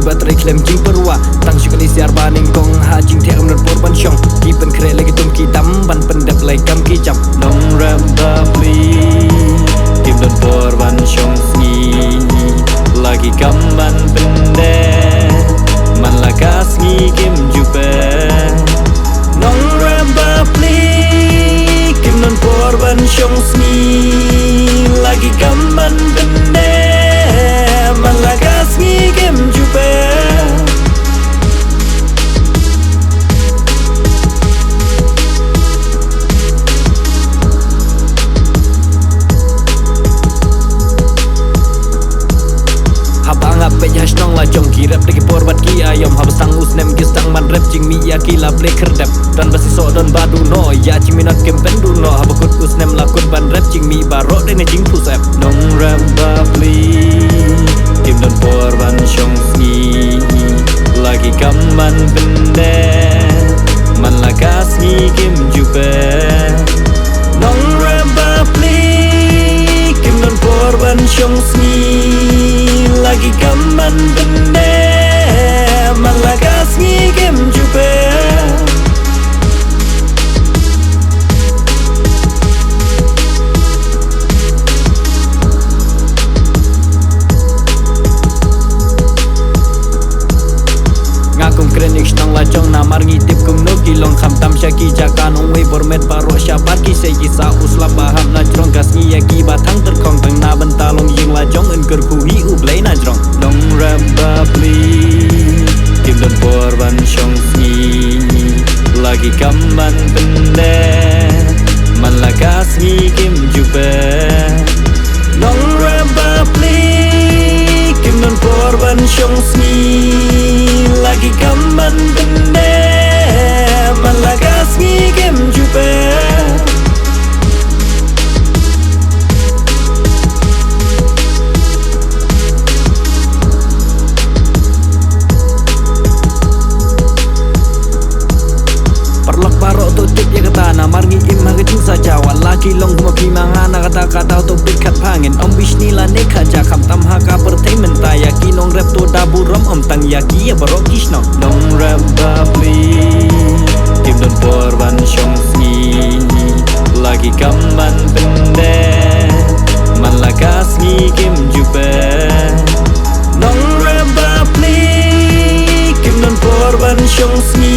baterai klaim jing perwa tang syukani siar baning kong ha jing the amnon porban syong ki pen kre lagi tum ki tam ban pendap lai kam ki jam nong ram babli kim don porban syong sngi lagi kam ban pende man lakas ngi kim jupe nong ram babli kim don porban syong sngi lagi kam ban pende man lakas ngi kim jupe Peja snong la jong ki rap deki por bat ki ayom hab sang usnem ki sang man rap jing mi ya ki la play kerdap dan basi so don badu no ya jing mi not kem pendu no hab kut usnem la kut ban rap jing mi baro de ne jing pu sap nong rap babli kim don por ban shong sngi lagi kam man bende man la kas ngi kim jupe nong rap babli kim don por ban shong sngi lagi kaman bende malakas ngi kim jupe ngakum kren ik snong la jong na mar ngi tip kum no ki long kham tam sha ki jaka nong we bormet baro sha bar ki se ki sa usla baham na jrong gas ngi ya ki ba thang ter khong tang na ban ta long ying la jong en ker khu hi u blai na jrong nong ram babli kim don porban shong sngi lagi kaman bende man lakas ngi kim jupe nong ram babli kim don porban shong sngi lagi kaman bende man lakas ngi kim jupe margi im hagajing saja walaki long kuma pimanga na kata-kata to pikat pangin om bishni la nekha ja kham tam ha ka pertainment ta yaki nong rap to dabu rom om tang yaki ya baro kishno nong rap babli kim don porban shong sngi lagi kaman bende man lakas ngi kim jupe nong rap babli kim don porban shong sngi